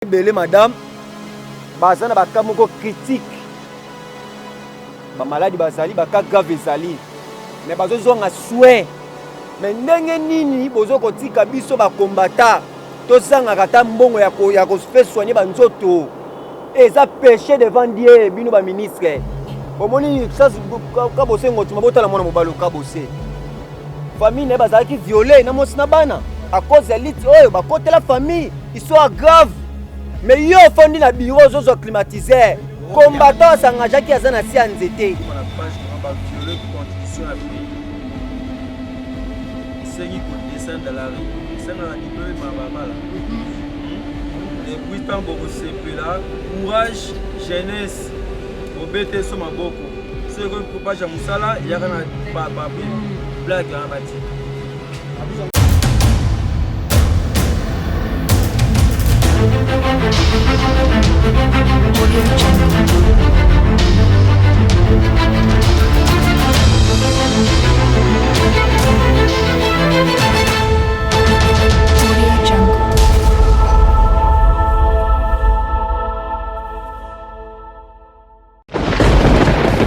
Belé madame, bazana baka moko critique. Ba maladie bazali baka grave ezali. Mais bazo zonga souhait. Mais ndenge nini bozo kotika biso ba combattant. To sanga kata mbongo ya ko faire soigner ba nzoto. Eza péché devant Dieu bino ba ministre. Omoni ça ka bosé ngotima botala mwana mobalo ka bosé. Famille ne bazaki violée na mosina bana à cause de lit oyo ba côté la famille, histoire grave. Mais yo fondi na bureau zozo climatisé. Combattant s'engagea qui azana si anzete. Courage, jeunesse, au BT sur ma boko. Ce que pour pas Jamoussala, il y a un blague à bâti.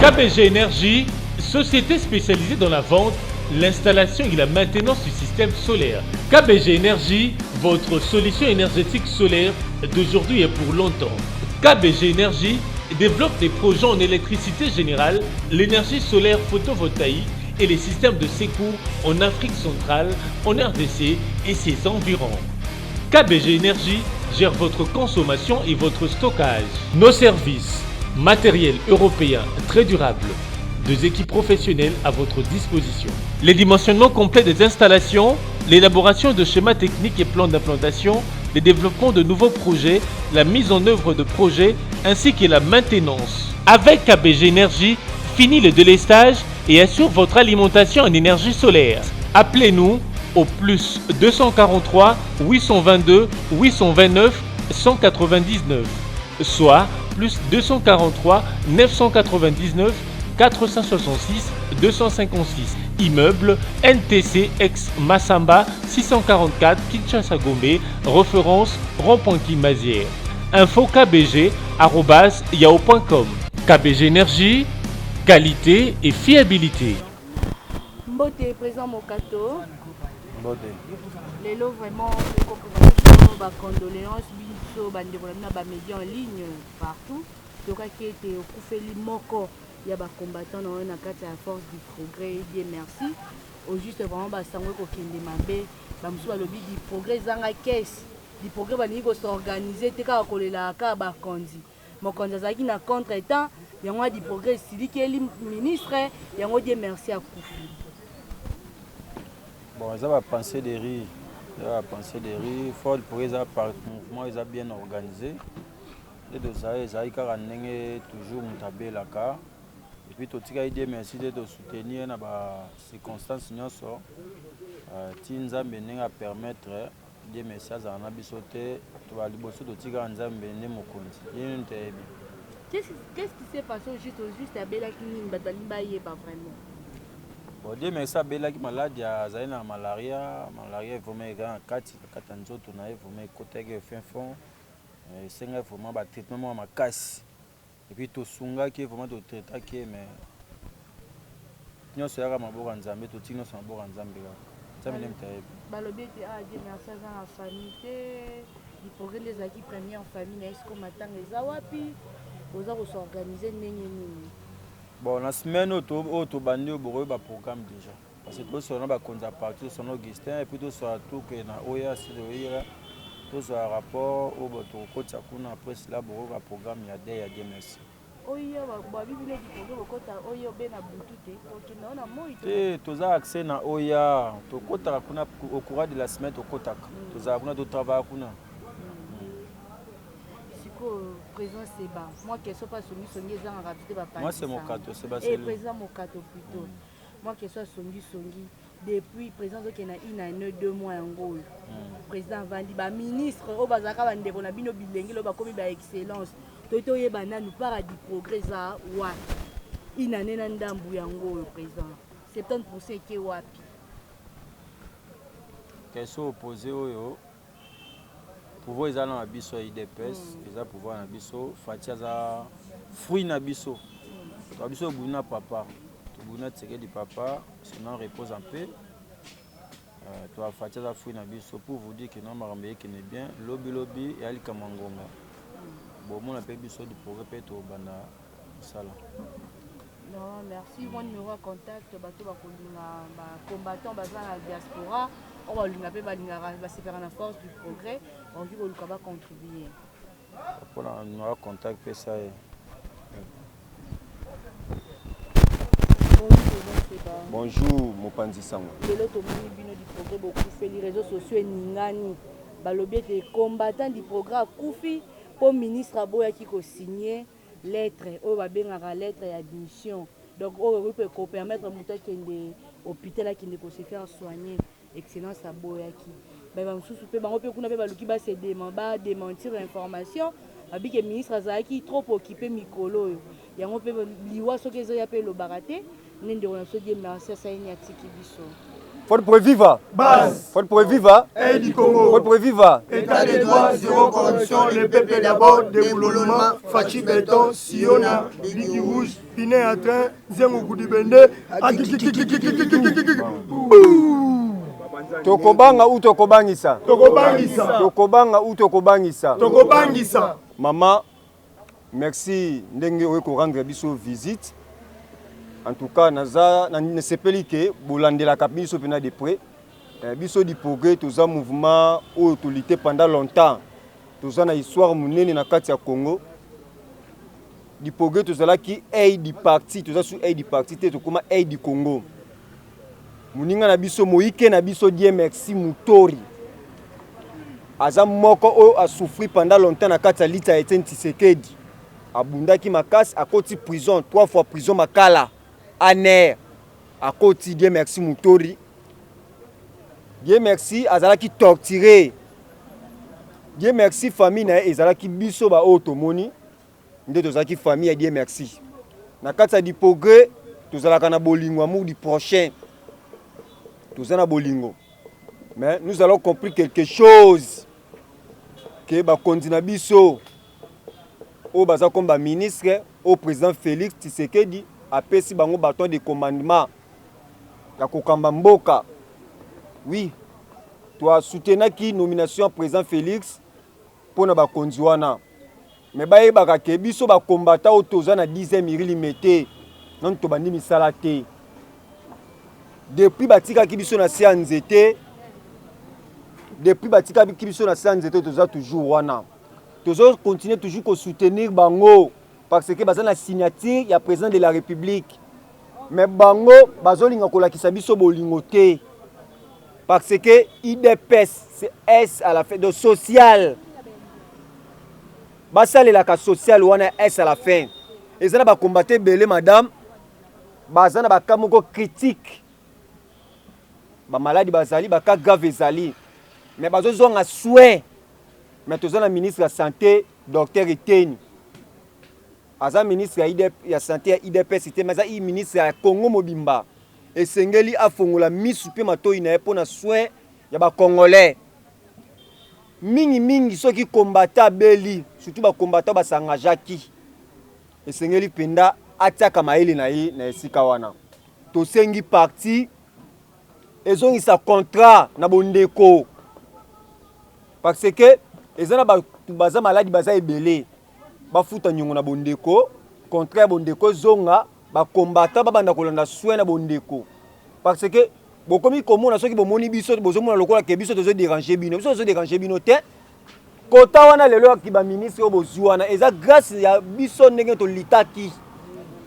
KBG Énergie, société spécialisée dans la vente, l'installation et la maintenance du système solaire. KBG Énergie, votre solution énergétique solaire d'aujourd'hui et pour longtemps. KBG Énergie développe des projets en électricité générale, l'énergie solaire photovoltaïque et les systèmes de secours en Afrique centrale, en RDC et ses environs. KBG Énergie gère votre consommation et votre stockage. Nos services, matériel européen très durable, deux équipes professionnelles à votre disposition. Les dimensionnements complets des installations, l'élaboration de schémas techniques et plans d'implantation, le développement de nouveaux projets, la mise en œuvre de projets ainsi que la maintenance. Avec KBG Énergie, fini le délestage et assure votre alimentation en énergie solaire. Appelez-nous au plus 243 822 829 199, soit plus 243 999 466 256. Immeuble NTC ex Massamba 644 Kinshasa Gombe, référence rond-point Kimazière. Info KBG @yahoo.com. KBG Énergie, qualité et fiabilité. Mbote présent Mokato. Mbote. Lelo vraiment ba condoléances biso bande na ba médias en ligne partout. Donc qui était au Koufeli Moko, il y a ba combattants dans la force du progrès, Dieu merci. Au juste vraiment ba sangwe ko kende mabe, ba musu ba lobby du progrès zanga caisse. Du progrès ba niko s'organiser te ka kolela ka ba kondi. Mokonza zaki na contre-temps, yango du progrès sili ki ministre, yango Dieu merci à Koufi. Bon, ça va penser des rires. La pensée des rires, fort pour les mouvements, ils ont bien organisé. Les deux ça, ils ont toujours montabé la car. Et puis tout ce qui a été merci de soutenir dans les circonstances nous sont. Tinza bening à permettre des messages à Nabisote, tu vas liboso de Tiga Nzambe ne mokonzi. Qu'est-ce qui s'est passé juste à Bela qui n'y pas vraiment? Bon, Dieu merci à Bela qui malade, il y a la malaria est vraiment grand, 4 ans on a vraiment côté fin fond, 5 ans vraiment ba traitement ma casse. Et puis tout sunga qui est vraiment de traitement qui mais nous sera ma boka Nzambe to tino sa boka Nzambe là. Ça me n'aime pas. Balobi ti a Dieu merci à la famille il progrès des acquis premiers en famille est-ce qu'on m'attend les awapi aux autres s'organiser nini. Bon, la semaine où tu bandi au bureau ba programme déjà. Parce que tout ça on va compter partir sur Augustin et puis tout ça tout que na Oya c'est de tout ça rapport au bateau côté ça qu'on après cela bureau ba programme il y a des merci. Oya ba bibile di programme côté Oya ben na buntute OK na moi et tous a accès na Oya to côté kuna au courant de la semaine to côté tous a kuna to travail kuna. Présent c'est bas. Moi qui soit pas songi en rapide va pas. Moi c'est mon cadeau, c'est pas et présent mon cadeau plutôt. Moi qui soit songi depuis présent qui na ina 2 mois en gros. Président Vandi ba ministre au bazaka bande bona bino bilenge lo ba komi ba excellence. Toto yebana nous paradis progrès za wa. Ina nena ndambu yango président. 70% qui wapi. Question opposée oyo pouvoir eza na biso IDPS eza pouvoir na biso Fatia za fruit na biso to biso buna papa to buna Tshisekedi papa son nom repose en paix to Fatia za fruit na biso pour vous dire que non makambo qui n'est bien lobi et ali kamangonga bon mon appelle biso du progrès peut to bana sala. Non, merci. Mon numéro de contact, bateau bakolinga ba combattant baza na diaspora, on va linga pe balinga ba se faire en force du progrès, on dit ko ba contribuer. Pour la numéro de contact pe ça Bonjour Mopanzi Sango. Lelo to moni bino du progrès beaucoup fait les réseaux sociaux ningani. Balobi te combattant du progrès kufi pour ministre aboya qui ko signer lettre au babengaka lettre d'admission donc on peut permettre muta kende hôpital qui ne peut se faire soigner excellence aboyaki ba msusu pe bango pe kuna pe baluki ba se ba démentir l'information abi que ministre azaki trop occupé mikolo yo yango pe liwa soki ezo ya pe lo barate nende on so dire merci ça ni atiki biso. Faut pour vivre. Base. Faut pour vivre. Et du Congo. Faut pour vivre. État des droits, zéro corruption, le peuple d'abord, déboulonnement, Fachi Béton, Siona, Bigi Rouge, Piné à train, Zengo Goudibende, Tokobanga ou tokobangisa. Tokobangisa. Tokobanga ou tokobangisa. Tokobangisa. Maman, merci ndenge oyo rendre biso visite. En tout cas, naza ne sepeli que bolandela biso pena de près. Biso du progrès, tous un mouvement autorité pendant longtemps. Tous une histoire monene na kati ya Congo. Du progrès, tous là qui aide du parti, tous sous aide du parti, tout comme aide du Congo. Muninga na biso moike na biso die merci mutori. Aza moko o a souffrir pendant longtemps na kati ya lita Etienne Tshisekedi. Abundaki makasi a koti prison 3 fois prison makala. Aner à quotidien merci Moutori. Dieu merci azala qui torturé. Dieu merci famille na ezala qui biso ba automoni. Nde tozala qui famille Dieu merci. Na kati di progrès tozala kana bolingo amour du prochain. Tozana bolingo. Mais nous allons comprendre quelque chose que ba kondina biso au baza comme ba ministre au président Félix Tshisekedi apesi bango bâton de commandement ya kokamba mboka. Oui, toi soutenaki nomination président Félix pour na bakonzi wana. Mais ba yebaka ke biso ba combattant otoza na 10e limité non to bandi misala te. Depuis batika ki biso na sia nzete, depuis batika ki biso na sia nzete toza toujours wana. Tozo continuer toujours ko soutenir bango. Parce que baza na signature ya président de la République. Mais bango bazolinga kolakisa biso bolingo te. Parce que IDPS c'est S à la fin de social. Basale la ka social wana S à la fin. Et ça ba combattre belé madame. Baza na ba kamoko critique. Ba maladie bazali ba ka grave ezali. Mais bazo zonga soin. Mais toza na ministre de la santé docteur Eteni. Aza ministre ya santé ya IDPS c'était mais aza ministre ya Congo mobimba et sengeli afongola misu pe matoi na pona soin ya ba congolais mingi soki combattant beli surtout ba combattant ba sangajaki et sengeli penda ataka maele na ye na esika wana to sengi parti ezongi sa contrat na bondeko parce que ezana ba baza maladi baza ebele bafuta nyongo na bondeko contraire bondeko zonga ba combattant ba banda kolanda soin na bondeko parce que bokomi komona soki bomoni biso bozomona lokola ke biso tozo déranger bino biso tozo déranger bino te kota wana lelo ki ba ministre obozuana eza grâce ya biso ndenge to litaki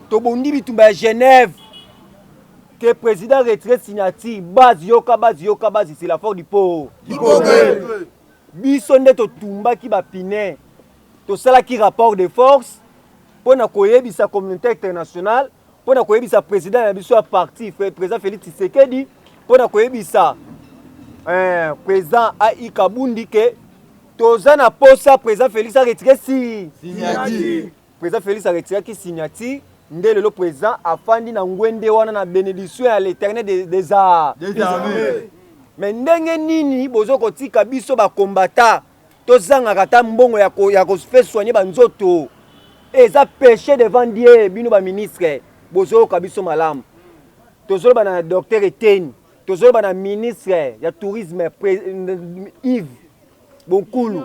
to bondi bitumba ya Genève que président retrait signature base yoka c'est la force du pauvre biso nde to tumba ki ba pine to sala ki rapport de force pour na koyebisa communauté internationale pour na koyebisa président ya biso ya parti président Félix Tshisekedi pour na koyebisa président AI Kabundi que toza na posa président Félix a retiré signature président Félix a retiré ki signature nde lelo président afandi na ngwende wana na bénédiction ya l'éternel des armées mais ndenge nini bozo kotika biso ba combattant tozangaka ta mbongo ya kofe soigner banzoto eza péché devant Dieu bino ba ministre bozoyoka biso malamu tozoloba na docteur Eteni tozoloba na ministre ya tourisme Yves Bonkulu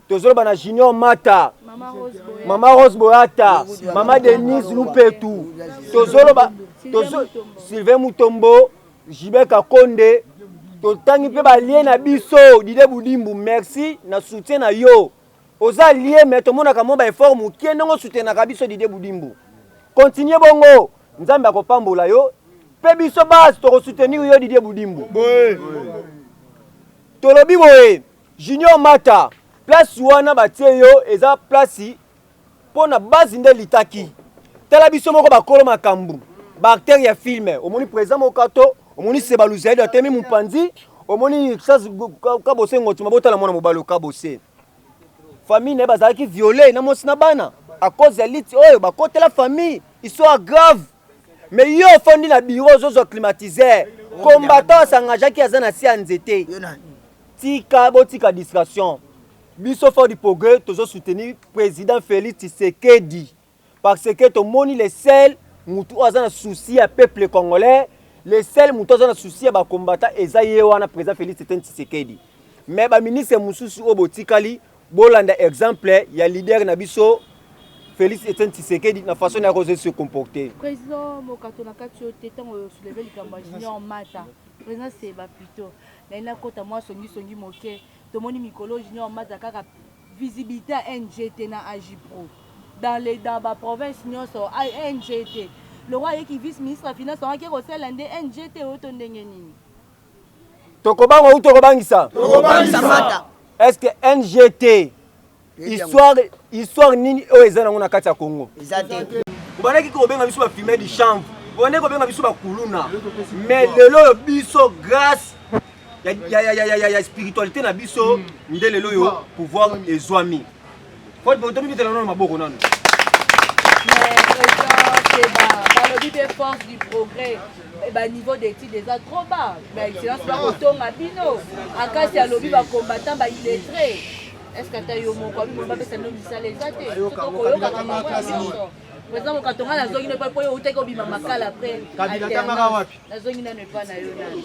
tozoloba na Junior Mata Mama Rose Boyata Mama Denise Lupetu tozoloba Sylvain Mutombo Jibeka Konde totangi pe ba lié na biso Dide Budimbu merci na soutien na yo oza lié mais to mona ka mo ba effort mu kienongo soutien na biso Dide Budimbu continue bongo nzambe akopambola yo pe biso base to soutenir yo Dide Budimbu tolobi boye Junior Mata place wana batie yo eza place pona base nde litaki tala biso moko bakolo makambu ba acteur ya film omoni président mokato omoni Sebaluza de temi mupanzi omoni sas kabose ngoti mabota la mwana mobalo kabose famille ne bazaki violé na mosina bana à cause ya lit oyo bakotela famille histoire grave mais yo fondi na bureau zozo climatiseur combattant sangajaki azana si anzete tika botika distraction biso fort du progrès tozo soutenir président Félix Tshisekedi parce que to moni les seuls mutu azana souci à peuple congolais les seuls mutu azana souci à ba combattant ezaye wana président Félix Tshisekedi mais ba ministre mususu obotikali bolanda exemple ya leader na biso Félix Tshisekedi na façon ya cause se comporter président mokatona katio tetango soulever likambo Junior Mata président c'est ba plutôt na kota moi songi moke tomoni mikolo Junior Mata kaka visibilité NGT na Agipro dans ba province nyonso NGT le roi qui vice ministre de finance on qui recèle NGT auto ndenge nini tokobanga ou tokobangisa Mata est-ce que NGT histoire nini o ezana ngona kati ya Congo exactement bana ki ko benga biso ba filmer di chambre bone ko benga biso ba kuluna mais lelo biso grâce ya spiritualité na biso nde lelo yo pouvoir ezwami faut boto mi tela na maboko nano mais balobi de force du progrès niveau d'études déjà trop bas mais excellence ba kotonga bino akasi alobi ba combattant ba illettré est-ce que tu as eu mon commis mon papa c'est non ça les athées par exemple quand on a la zone ne pas pour au teko bima makala après kabila wapi la zone ne pas na yo nani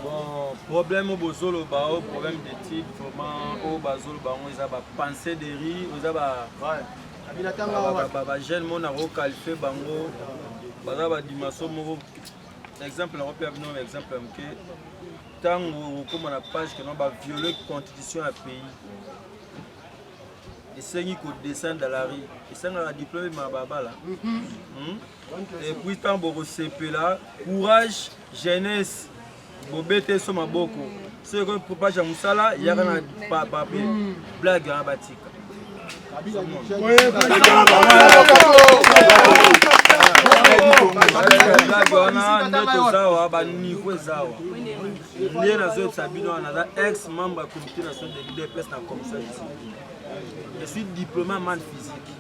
bon problème au bozolo ba au problème d'études vraiment au bazolo ba on za ba pensée de riz on za ba kabila tanga wapi ba jeune mon a recalifé bango ba ba dimaso mo exemple on peut avoir un exemple que tant comme on a page que non va violer constitution à pays et c'est qui descend dans la rue et ça a diplômé ma baba là et puis tant bon CP là courage jeunesse bobete so maboko ce que propage à musala il y a un papier blague à batika ex membre du comité national de l'UDPS dans la commission ici. Je suis diplômé en maths physique.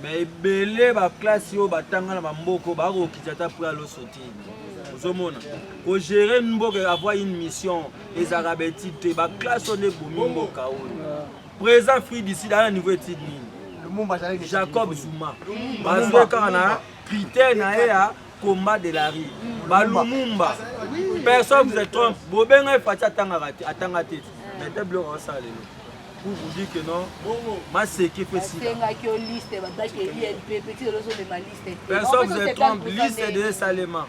Mais belé ba classe yo batanga na mboko ba ko kitata pour aller sauter. Ozomona. Ko gérer mboko avoir une mission les arabeti te ba classe on est bomimbo kao. Présent free d'ici dans le niveau étude ni. Jacob Zuma. Parce que kana critère na ya combat de la rue. Balumumba. Personne vous est trompe. Bobenga fati atanga tête. Mais te bloquer ça lelo. Pour vous dire que non, ma c'est qui fait si. Personne vous est trompe. Liste de Salema.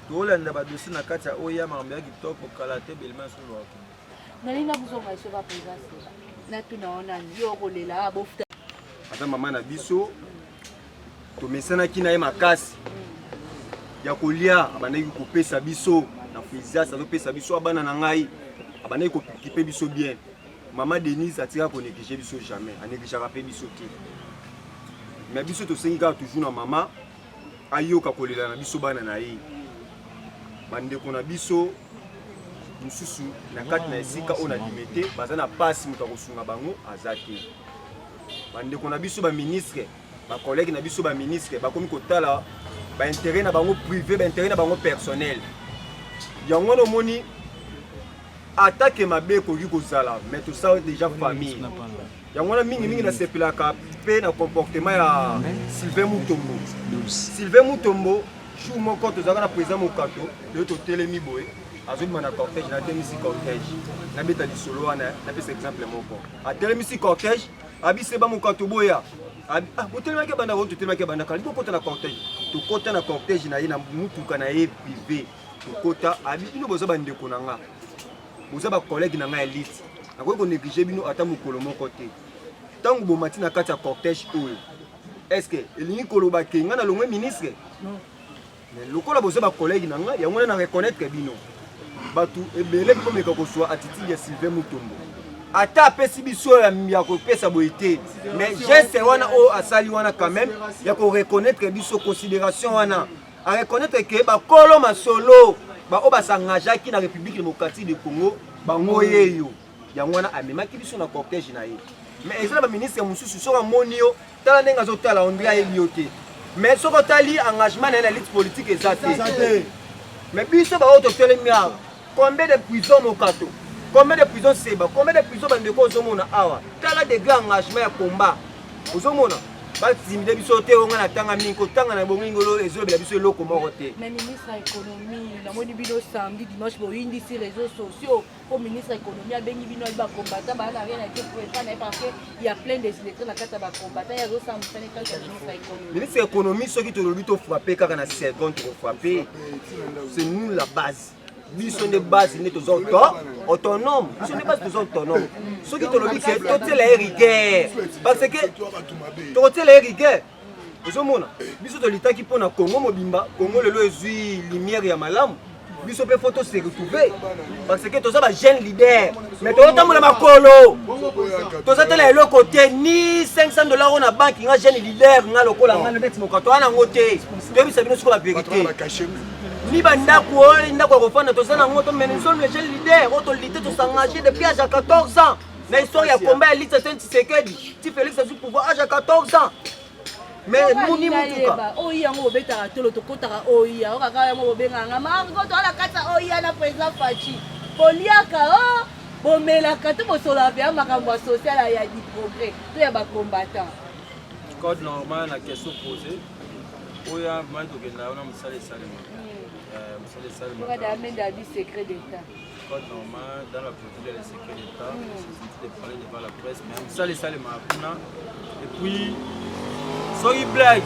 Tout le monde a dossier na kati ya oya mambia kitoko kalate belma sur le. Nalina buzonga cheva présence. Na tunaona yo kolela bofuta. Ata mama na biso to mesana kina ye makasi ya kolia abandaki kopesa biso na fizia ça pesa biso abana na ngai abandaki kokipe biso bien maman Denise atira ko négliger biso jamais a négliger rappeler biso te mais biso to sengi ka toujours na mama ayoka kolela na biso bana na ye bande ko na biso mususu na kati na esika ona limité bazana passe muta kosunga bango azaki bande ko na biso ba ministre ba collègue na biso ba ministre ba komi kotala ba intérêt na bango privé ba intérêt na bango personnel yango no moni attaque mabe koki kozala mais tout ça déjà famille yango wana mingi na sepelaka pe na comportement ya Sylvain Mutombo jour moko tozalaka na président mokato to totelemi boye azobima na cortège na temisi cortège na beta lisolo wana na pesa exemple moko atelemisi cortège abiseba mokato boya botelemaki banda ko totelemaki banda kali kokota na cortège tokota na cortège na ye na mutuka na ye privé tokota abi bino boza bandeko na nga boza ba collègue na nga elite nakoki konéglige bino ata mokolo moko te ntango bomati na kati ya cortège oyo est-ce que elingi koloba ke nga na longwe ministre mais lokola boza ba collègue na nga yango na reconnaître bino batu ebele komeka kozwa attitude ya Sylvain Mutombo ata apesi biso ya kopesa boye te mais geste wana oyo asali wana quand même ya koreconnaître biso considération wana a reconnaître ke bakolo masolo oyo basangageaki na République démocratique du Congo bango yeyo yango wana amemaki biso na cortège na ye mais ezala baministre mosusu soki amoni yo tala ndenge azotala ondre ayebi yo te mais soki otali engagement na ye na lutte politique eza te mais biso baoyo totelemi awa combien de prison mokato combien de prison seba combien de prison bandeko ozomona awa tala degré engagement ya combat ozomona batimide biso te onga na tanga mingi kotanga na bongingolo ezolobela biso eloko moko te mais ministre ya économie namoni bino samedi dimanche boyindisi réseaux sociaux au ministre ya économie abengi bino bacombattant bana rien à dire pour être parce que il y a plein de électeurs na kati ya bacombattant ya zosala mosani kaka ya ministre ya économie ministre ya économie soki tolobi tofrappe kaka na seconde tofrappe c'est nous la base biso nde base nde toza autonome biso nde base toza autonome soki tolobi ke totela ye rigueur parce que tokotela ye rigueur ozomona biso tolitaki mpona Congo mobimba Congo lelo ezwi lumière ya malamu biso mpe fo tose retrouve parce que toza bajeune leader mais tozotambola makolo tozatela eloko te ni $500 oyo na banki nga jeune leader nga lokola nga ndeti mokato wana yango te toyebisa bino siko bavérité ni bandako oyo ndako ya kofanda toza nango tomene nsolo le jeune leader oyo tolite tosengage depuis âge ya 14 ans na histoire ya combat ya Lita Tshisekedi ti Félix azwi pouvoir âge ya 14 ans mais muni mutuka oyo yango bobetaka tolo tokotaka oyo okaka yango bobenganga mango toala kata oyo na président Fachi boliaka bomelaka to bosola mpe ya makambo ya social ya di progrès to ya bacombattant code normal na question posée oyo mai tokenda wana mosala esalema du secret d'État. Code normal, dans la procédure des secrets d'État, c'est de parler devant la presse, mais ça les salles et puis, soyez blague.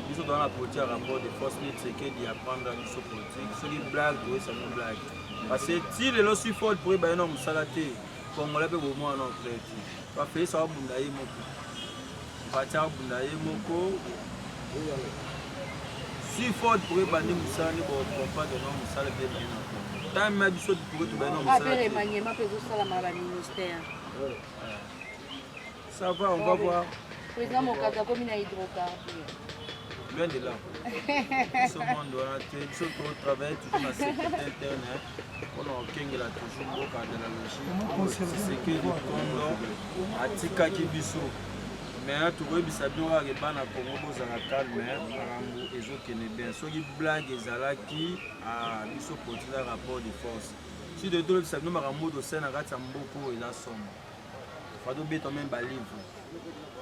Nous sommes dans la politique à rapport des forces militaires qui apprennent dans notre politique. Soyez blague, oui, c'est une blague. Parce que si les lois sont fortes pour les gens qui sont salatés, comme on l'a fait au moins en anglais, on va faire ça au Bundaï Moko. On va faire Bundaï Moko. Si fort pour bandi musani pour pas de nom musala be bino tant ma biso pour tout bino musala après remaniement peut sala ma ministère ça va on va voir président Mokata comme na hydrocarbures loin de là ce monde doit être surtout au travail toujours na sécurité interne on a kengela toujours boka de la logique c'est que du Congo atika kibiso mais tokoyebisa bino kaka ebana Congo bozala calme makambo ezokende bien soki blague ezalaki biso kotina rapport de force si de tolobisa bino makambo tosala na kati ya mboka eza somo fa tobeta meme balivre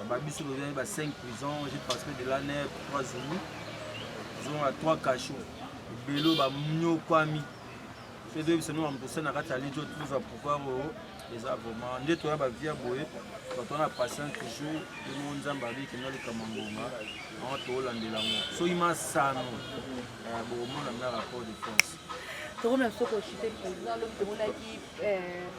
babiso tozali ba 5 prisons parce que de l'année 3 jours ils ont à 3 cachots ebelo banyokwami so toyebisa bino makambo tosala na kati ya lidio tozwa pouvoir eza vraiment nde toya bavia boye quand on a passé toujours le monde zambali qui n'a le kamangonga on tolandela ngo so imasano bon on a rapport de force to même soko chité président le monde qui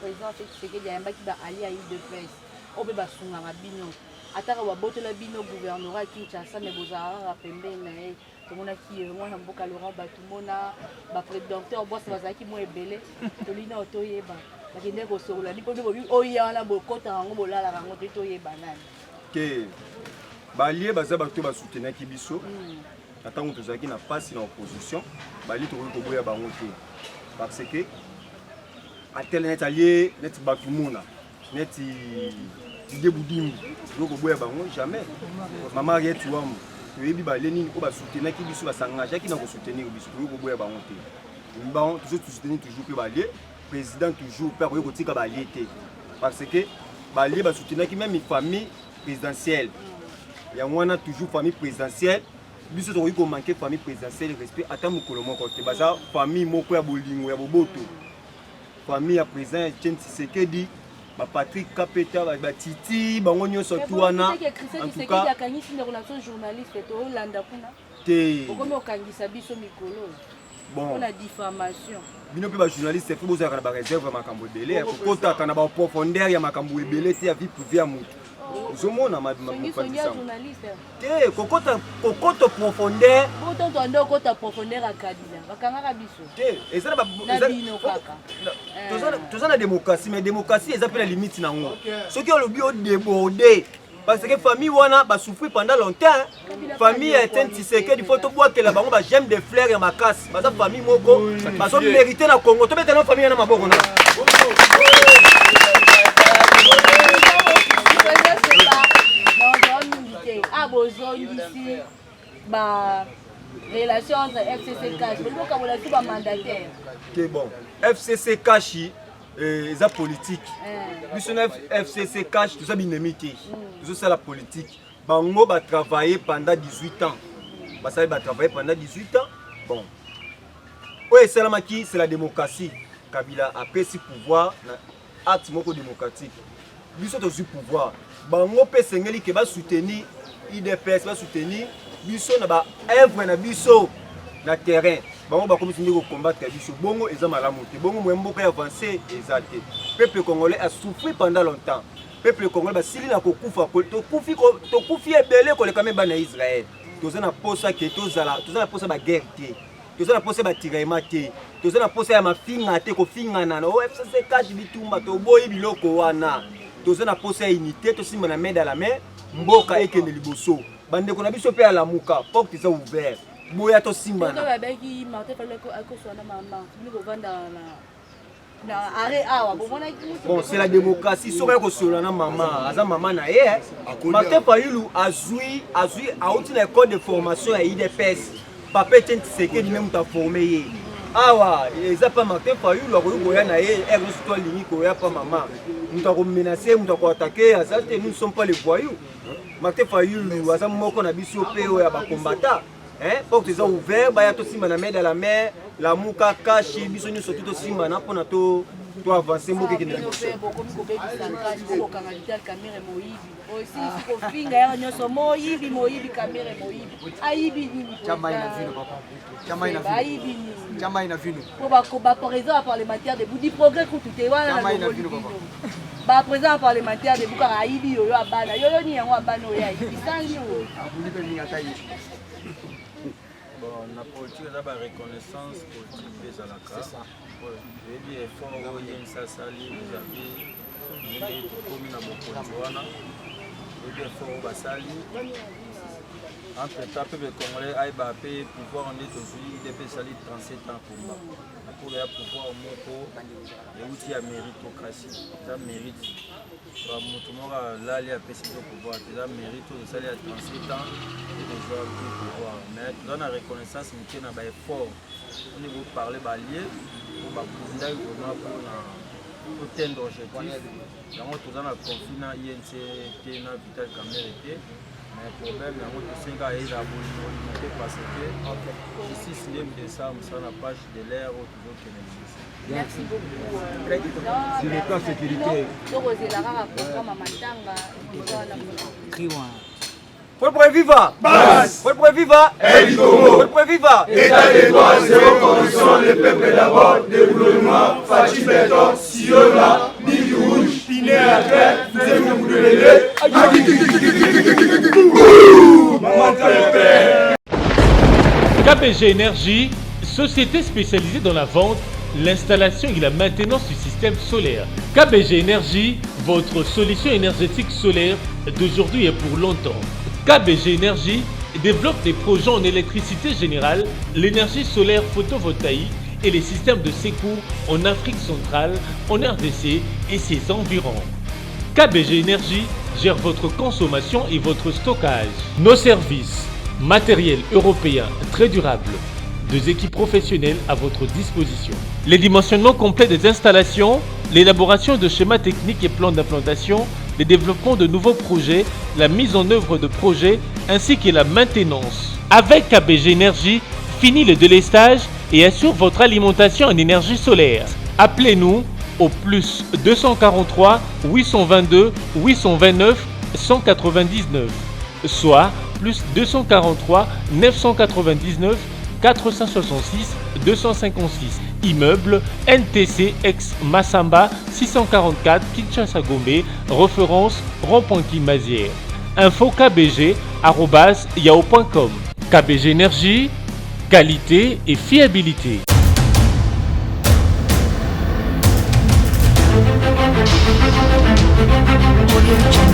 président Tshisekedi yamba ki ba ali à de presse obe basunga mabino ataka wa botola bino gouvernorat Kinshasa mais bozara pembeni na ye to mona ki mwana mboka Laurent Batumona ba prédicteur boss bazaki mo ebele to lina otoyeba bakende kosokola ndipo bobi oya na bokota yango bolala yango te toyeba nani ke balie baza bato basoutenaki biso atango tozalaki na pasi na opposition balie tokoki koboya bango te parce que atele neti alie neti batumona neti Didier Boudimbu tokoki koboya bango jamais mama Ariette Wambu toyebi balie nini oyo basoutenaki biso basangageaki na kosoutenir biso tokoki koboya bango te bon toujours soutenir toujours que balié président toujours père ko tika balié té parce que balié ba soutenir qui même une famille présidentielle il y a wana toujours famille présidentielle biso to ko manquer famille présidentielle respect ata mukolo moko te baza famille moko ya bolingo ya boboto famille ya président Etienne Tshisekedi ba Patrick Kapeta ba Titi bango nyonso tout wana en tout cas journaliste to landa kuna te okomi okangisa biso mikolo bon la diffamation bino pe ba journaliste faut bozaka na ba réserve makambo ebele kokota kana ba profondeur ya makambo ebele te ya vie privée ya mutu ozomona journaliste te kokota profondeur botonto ando kota profondeur ya Kabila bakangaka biso te eza na bino kaka toza na démocratie mais démocratie eza pe na limite nango soki olobi odéborde parce que famille wana ba souffrir pendant longtemps famille ya Etienne Tshisekedi faut to boakela bango ba j'aime des fleurs ya makasi baza famille moko bazo mériter na Congo to betana famille na maboko na ici ba relation entre FCC Cash boka bola tout ba mandataire que bon FCC Cash eza politique biso na FCC Cash tout ça binemi te tout ça la politique bango ba travailler pendant 18 ans ba travailler pendant 18 ans bon oye salamaki c'est la démocratie Kabila après si pouvoir na acte moko démocratique biso to su pouvoir bango pe sengeli ke ba soutenir IDPS va soutenir biso na ba œuvre na biso na terrain bango ba komisi ndiko combattre biso bongo eza malamu te bongo mwemboka ya avancer eza te peuple congolais a souffert pendant longtemps peuple congolais ba sili na kokufa to kufi ebele ko le kame ba na Israël toza na posa ke toza na posa ba guerre te toza na posa ba tiraillement te toza na posa ya mafinga te ko fingana na FCC Cash bitumba to boyi biloko wana toza na posa ya unité to simba na main dans la main mboka ekende liboso bandeko na biso pe ala muka porte eza ouvert boya to simba na babaki Martin Faleko akoswana mama niko vanda na arrêt awa bon c'est la démocratie soka ko sola na mama aza mama na ye Martin Fayulu azui auti na école de formation ya IDPS papa Etienne Tshisekedi même ta formé ye awa eza pa Martin Fayulu akoyi koya na ye ernesto to lingi koya pa mama muta ko menacer muta ko attaquer azate nous ne sommes pas les voyous Martin Fayulu aza moko na biso pe ya ba combattant porte eza ouvert baya to simba na main dans la mer la muka kashi biso nyonso to simba na pona to avancer mboka ke na biso chama ina vino ba président parlementaire de Boudi progrès kutu wana ba président parlementaire de Bukara aibi yo abana yo ni yango abana yo aibi sangi yo bon la politique eza ba reconnaissance politique ezalaka oyebi effort oyo yenisa sali ezabi ndenge tokomi na bokonzi wana oyebi effort oyo basali entre temps peuple congolais ayeba pe pouvoir nde tozwi idp esali 37 ans komba pour ya pouvoir moko euti ya méritocratie eza mérite moto moko alali apesi to pouvoir eza mérite oyo esali ya 37 ans ezwa pouvoir mais toza na reconnaissance moke na baeffort oni boparle balie po bakundaki vraimen mpona kotendre objectif yango toza na conflit na INC te na Vital Kamerhe te mais problème yango tosenga eza bolingo te parce que ici 6e décembre ça na page de l'air oyo tozokende liboso. Merci beaucoup. Sur le plan sécurité. Pour viva! Bas! Pour viva! El Congo! Pour viva! État de droit, zéro corruption, le peuple d'abord, développement, Fachi Béton, Siona, Ligue Rouge, Pinet à terre, Zéro Boudélé, KBG Énergie, société spécialisée dans la vente, l'installation et la maintenance du système solaire. KBG Énergie, votre solution énergétique solaire d'aujourd'hui et pour longtemps. KBG Énergie développe des projets en électricité générale, l'énergie solaire photovoltaïque et les systèmes de secours en Afrique centrale, en RDC et ses environs. KBG Énergie gère votre consommation et votre stockage. Nos services, matériel européen très durable, Deux équipes professionnelles à votre disposition. Les dimensionnements complets des installations, l'élaboration de schémas techniques et plans d'implantation, le développement de nouveaux projets, la mise en œuvre de projets ainsi que la maintenance. Avec KBG Énergie, fini le délestage et assure votre alimentation en énergie solaire. Appelez-nous au plus 243 822 829 199, soit plus 243 999 466 256. Immeuble NTC ex Massamba 644 Kinshasa Gombe, référence rond-point Kimazière. Info kbg@yahoo.com. KBG Énergie, qualité et fiabilité. Audio Jungle.